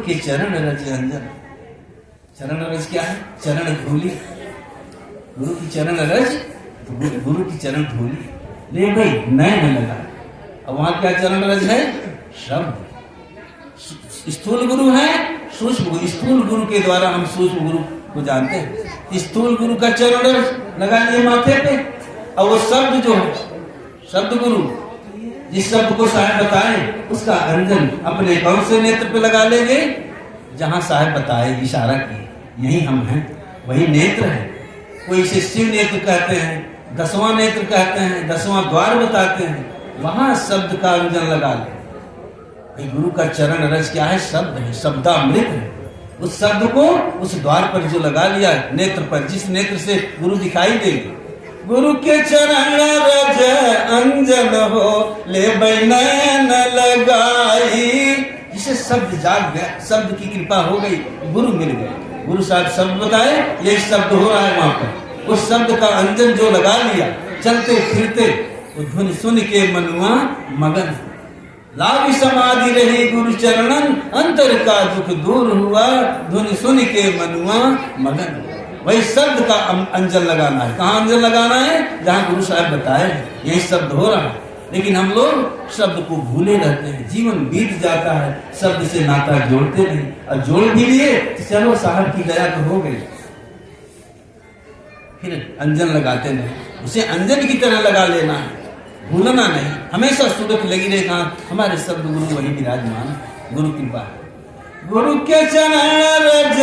के चरण रज अंजन। चरण रज क्या है? चरण धूलि। गुरु की चरण रज, गुरु की चरण धूलि। ले भाई नयन लगा। अब वहां क्या चरण रज है? शब्द। स्थूल गुरु है, सूक्ष्म गुरु। स्थूल गुरु के द्वारा हम सूक्ष्म गुरु को जानते हैं। स्थूल गुरु का चरण रज लगा लिए माथे पे, और वो शब्द जो है, शब्द गुरु, जिस शब्द को साहब बताए उसका अंजन अपने कौन से नेत्र पे लगा लेंगे? जहां साहब बताए, इशारा किए, यही हम हैं, वही नेत्र है। कोई इसे शिव नेत्र कहते हैं, 10वां नेत्र कहते हैं, 10वां द्वार बताते हैं, वहां शब्द का अंजन लगा ले। गुरु का चरण रज क्या है? शब्द है, शब्दामृत है। उस शब्द को उस द्वार पर जो लगा लिया, नेत्र पर, जिस नेत्र से गुरु दिखाई देंगे, गुरु के चरण रज अंजन हो ले नयन लगाई। जिसे शब्द जाग गया, शब्द की कृपा हो गई, गुरु मिल गए। गुरु साहब शब्द बताए, ये शब्द हो रहा है वहां पर। उस शब्द का अंजन जो लगा लिया, चलते फिरते वो धुन सुन के मनुआ मगन। लागी समाधि रही गुरु चरणन, अंतर का दुख दूर हुआ, धुन सुन के मनुआ मगन। वही शब्द का अंजन लगाना है। कहाँ अंजन लगाना है? जहाँ गुरु साहब बताए, यही शब्द हो रहा है। लेकिन हम लोग शब्द को भूले रहते हैं, जीवन बीत जाता है, शब्द से नाता जोड़ते नहीं। और जोड़ भी लिए तो चलो साहब की दया तो हो गई, फिर अंजन लगाते नहीं। उसे अंजन की तरह लगा लेना है, भूलना नहीं। हमेशा सूरत लगी रहे। कहाँ? हमारे शब्द गुरु वही विराजमान, गुरु कृपा है। गुरु के चरण रज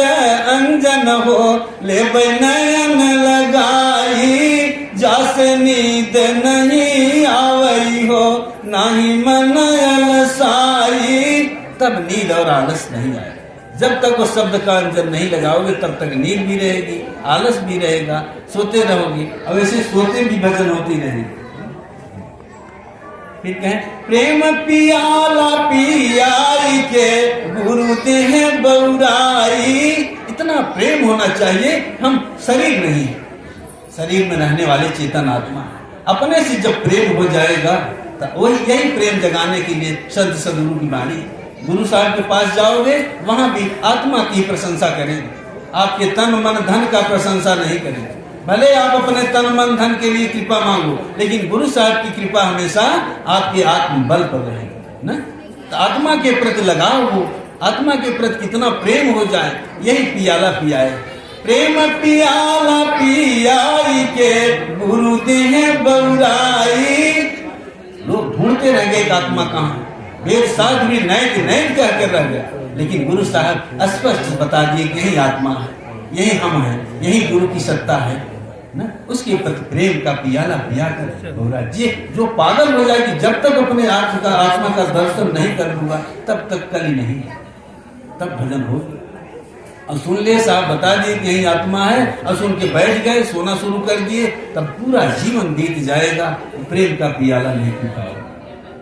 अंजन हो ले नयन लगाई, जासे नींद नहीं आवई हो नाही मन अलसाई। तब नींद और आलस नहीं आएगा। जब तक वो शब्द का अंजन नहीं लगाओगे तब तक नींद भी रहेगी, आलस भी रहेगा, सोते रहोगे। अब ऐसे सोते भी भजन होती रहेगी। फिर कहें प्रेम पियाला पियाई के गुरु देह बउराई। इतना प्रेम होना चाहिए। हम शरीर नहीं, शरीर में रहने वाले चेतन आत्मा। अपने से जब प्रेम हो जाएगा तो वही, यही प्रेम जगाने के लिए संत सदगुरु की वाणी। गुरु साहब के पास जाओगे, वहां भी आत्मा की प्रशंसा करेंगे, आपके तन मन धन का प्रशंसा नहीं करेंगे। भले आप अपने तन मन धन के लिए कृपा मांगो, लेकिन गुरु साहब की कृपा हमेशा आपके आत्म बल पर रहेगी ना। तो आत्मा के प्रति लगाओ, वो आत्मा के प्रति कितना प्रेम हो जाए, यही पियाला पियाए। प्रेम पियाला पियाई के गुरु देह बउराई। लोग ढूंढते रह गए आत्मा कहाँ, वेद साध भी नैन नैन कह कर रह गया, लेकिन गुरु साहब स्पष्ट बता दिए कि यही आत्मा है, यही हम हैं, यही गुरु की सत्ता है ना। उसके प्रति प्रेम का पियाला पिया कर होगा। जो पागल हो जाए कि जब तक अपने आत्मा का दर्शन नहीं कर लूंगा तब तक कल ही नहीं, तब भजन हो। और सुन ले साहब बता दिए कि यही आत्मा है, और सुन के बैठ गए, सोना शुरू कर दिए, तब पूरा जीवन बीत जाएगा। प्रेम का पियाला नहीं पी पाओ,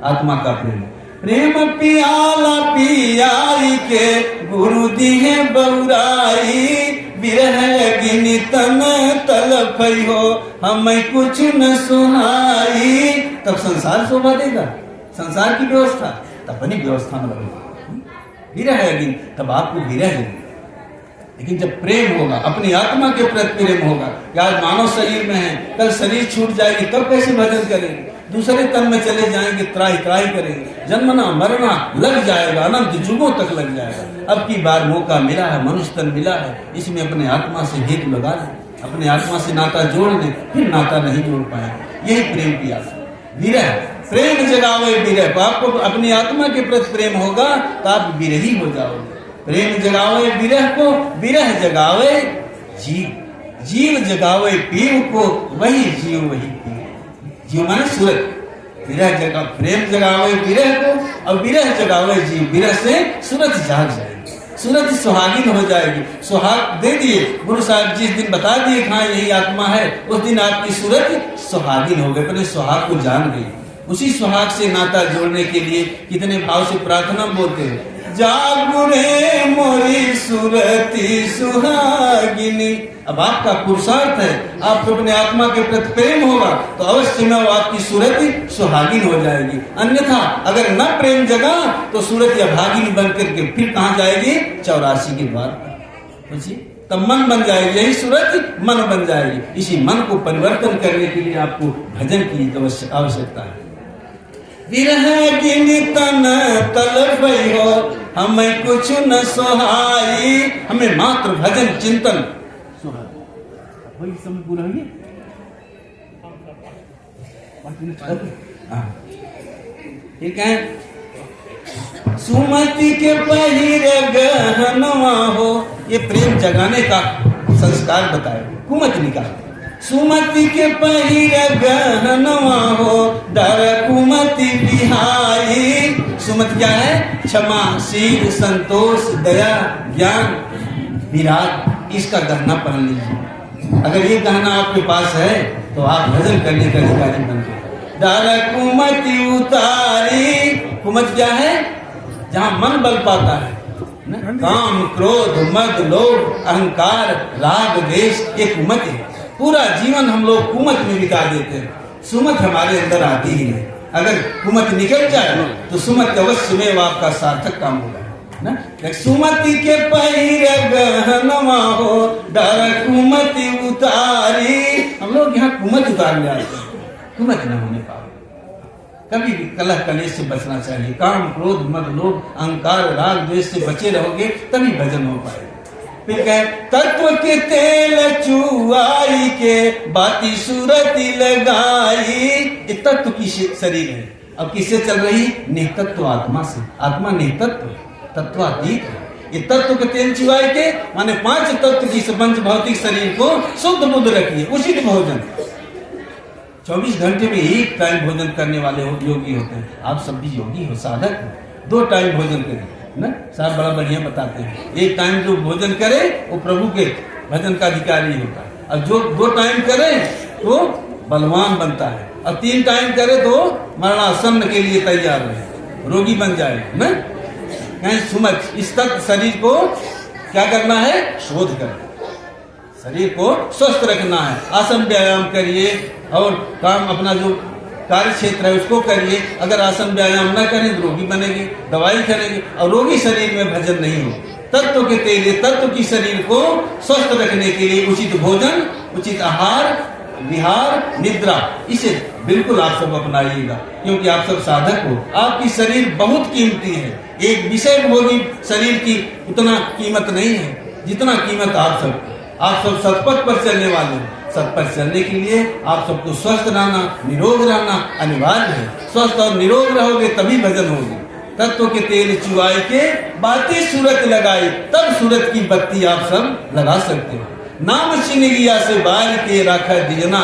आत्मा का प्रेम। प्रेम पियाला पियाई के गुरु दिहे बउराई, बिरह गिनी तन तलफई हो हमें कुछ न सुहाई। तब संसार शोभा देगा, संसार की व्यवस्था, तब अपनी व्यवस्था में लगेगा। विरह गिन, तब आपको विरह देगा। लेकिन जब प्रेम होगा, अपनी आत्मा के प्रति प्रेम होगा, यार मानव शरीर में है, कल शरीर छूट जाएगी, तब कैसे भजन करेंगे? दूसरे तन में चले जाएंगे, त्राही त्राही करेंगे, जन्मना मरना लग जाएगा, अनंत युगों तक लग जाएगा। अब की बार मौका मिला है, मनुष्य तन मिला है, इसमें अपने आत्मा से हेतु लगा लें, अपने आत्मा से नाता जोड़ लें, फिर नाता नहीं जोड़ पाएंगे। यही प्रेम की आशा। विरह, प्रेम जगावे विरह। आपको अपनी आत्मा के प्रति प्रेम होगा तो आप विरही हो जाओगे। प्रेम जगावे विरह को, विरह जगावे जीव, जीव जगावे पीव को, वही जीव वही पीव। जीव माने सूरत। विरह जगा, प्रेम जगावे विरह को और विरह जगावे जीव। विरह से सूरत जाग जाएगी, सूरत सुहागिन हो जाएगी। सुहाग दे दिए गुरु साहब, जिस दिन बता दिए हाँ यही आत्मा है, उस दिन आपकी सूरत सुहागिन हो गई, पहले सुहाग को जान गई। उसी सुहाग से नाता जोड़ने के लिए कितने भाव से प्रार्थना बोलते हैं। जागू रे मोरी सुरती सुहागिनी। अब आपका पुरुषार्थ है, आपको अपने आत्मा के प्रति प्रेम होगा तो अवश्य में वो आपकी सूरती सुहागिन हो जाएगी। अन्यथा अगर न प्रेम जगा तो सूरती अभागिनी बन करके फिर कहाँ जाएगी? 84 के द्वार पर। तब मन बन जाएगी, यही सूरत मन बन जाएगी। इसी मन को परिवर्तन करने के लिए आपको भजन की आवश्यकता है। विरह गिनी तन तलपई हो हमें कुछ न सोहाई, हमें मात्र भजन चिंतन वही समय पूरा हो गया। ठीक है। सुमति के पहिर गहनवा हो, ये प्रेम जगाने का संस्कार बताया कुमति का। सुमति के पहिर गहनवा हो डर कुमति बिहाई। सुमति क्या है? क्षमा, शील, संतोष, दया, ज्ञान, विराग, इसका गहना पहन लीजिए। अगर ये गहना आपके पास है तो आप भजन करने का अधिकारी बन गए। डर कुमति उतारी। कुमति क्या है? जहाँ मन बल पाता है, काम, क्रोध, मद, लोभ, अहंकार, राग, द्वेष, ये कुमति है। पूरा जीवन हम लोग कुमत में बिता देते हैं, सुमत हमारे अंदर आती ही नहीं। अगर कुमत निकल जाए तो सुमत अवश्य में आपका सार्थक काम होगा ना। सुमति के पहिर गहनवा हो डर कुमति उतारी। हम लोग यहाँ कुमत उतार ले आते हैं, कुमत न होने पाए। कभी भी कलह कलेश से बचना चाहिए। काम, क्रोध, मद, लोभ, अहंकार, राग, द्वेष से बचे रहोगे तभी भजन हो पाएगा। फिर कहे तत्व के तेल चुआई के बाती सूरती लगाई। ये तत्व की शरीर है, अब किससे चल रही? नितत्व आत्मा से। आत्मा नितत्व, तत्वातीत है। ये तत्व के तेल चुआई के माने 5 तत्व की पंच भौतिक शरीर को शुद्ध बुद्ध रखिए। उचित भोजन 24 घंटे में एक टाइम भोजन करने वाले योगी होते हैं। आप सब भी योगी हो, साधक हो। 2 टाइम भोजन करें ना, साहब बड़ा बढ़िया बताते हैं। एक टाइम जो भोजन करे वो प्रभु के भजन का अधिकारी होता है। और जो 2 टाइम करे तो बलवान बनता है, और 3 टाइम करे तो मरणासन्न के लिए तैयार है, रोगी बन जाए ना। कहें सुमत, इस तक शरीर को क्या करना है? शोध करना, शरीर को स्वस्थ रखना है। आसन व्यायाम करिए और काम अपना जो कार्य क्षेत्र है उसको करिए। अगर आसन व्यायाम न करें तो रोगी बनेगी, दवाई करेंगे और रोगी शरीर में भजन नहीं हो। तत्व के तेल, तत्व की शरीर को स्वस्थ रखने के लिए उचित भोजन, उचित आहार, विहार, निद्रा, इसे बिल्कुल आप सब अपनाइएगा, क्योंकि आप सब साधक हो। आपकी शरीर बहुत कीमती है। एक विषय भोगी शरीर की उतना कीमत नहीं है जितना कीमत आप सब सतपथ पर चलने वाले हैं। सत पर चलने के लिए आप सबको स्वस्थ रहना, निरोग रहना अनिवार्य है। स्वस्थ और निरोग रहोगे तभी भजन होगी। तत्व के तेल चुआई के बाती सूरत लगाई, तब सूरत की बत्ती आप सब लगा सकते हो। नाम चिन्हगिया से बाल के रखा दिजना,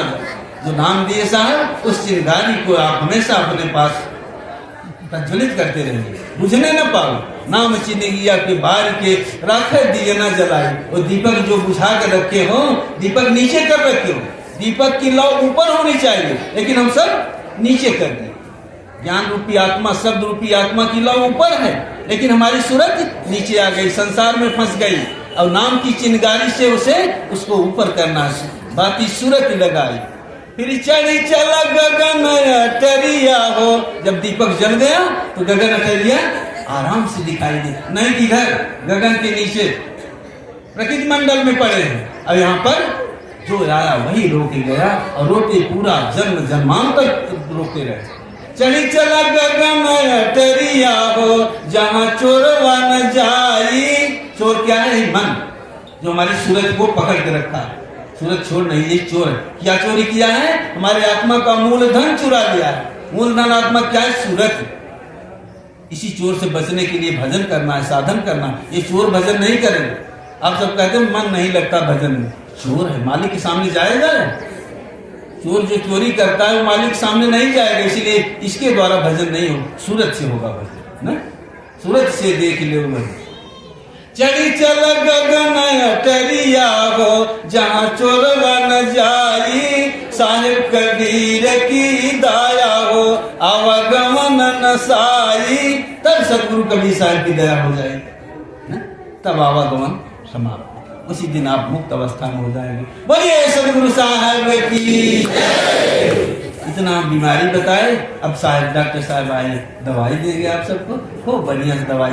जो नाम दिए साहब उस चिन्हगारी को आप हमेशा अपने पास प्रज्वलित करते रहिए, बुझने न पाओ। नाम चिन्हगिया के बार के राखे दिए न जलाए। और दीपक जो बुझा कर रखे हो, दीपक नीचे कर रखे हो। दीपक की लौ ऊपर होनी चाहिए, लेकिन हम सब नीचे कर दें। ज्ञान रूपी आत्मा, शब्द रूपी आत्मा की लौ ऊपर है, लेकिन हमारी सूरत नीचे आ गई, संसार में फंस गई। और नाम की चिन्हगारी से उसको ऊपर करना है, बाती सूरत लगाई। फिर चढ़ी चला गगन अटरिया हो। जब दीपक जल गया तो गगन अटरिया आराम से दिखाई दे, नहीं किधर गगन के नीचे प्रकृति मंडल में पड़े हैं। अब यहाँ पर जो आया वही रोके गया, और रोके पूरा जन्म जन्मांतर रोके रहे। चढ़ी चला गगन अटरिया हो जहाँ चोरवा न जाई। चोर क्या है? मन, जो हमारी सूरत को पकड़ के रखा है। सूरत चोर नहीं, ये चोर है। क्या चोरी किया है? हमारे आत्मा का मूल धन चुरा लिया है। मूल धन आत्मा क्या है? सूरत। इसी चोर से बचने के लिए भजन करना है, साधन करना है। ये चोर भजन नहीं करेंगे। आप सब कहते हैं मन नहीं लगता भजन में। चोर है, मालिक के सामने जाएगा? चोर जो चोरी करता है वो मालिक के सामने नहीं जाएगा, इसीलिए इसके द्वारा भजन नहीं हो, सूरत से होगा भजन ना। सूरत से देख ले भजन। चढ़ी चल गगन अटरिया हो जहाँ चोरवा न जाई। साहेब कबीर की दाया हो, आवागमन नसाई, तब सदगुरु कबीर साहब की दया हो जाएगी, तब आवागमन समाप्त, उसी दिन आप मुक्त अवस्था में हो जाएंगे। बोलिए सदगुरु साहब की। इतना बीमारी बताए, अब साहब डॉक्टर साहब आए, दवाई देंगे आप सबको, खूब बढ़िया से दवाई।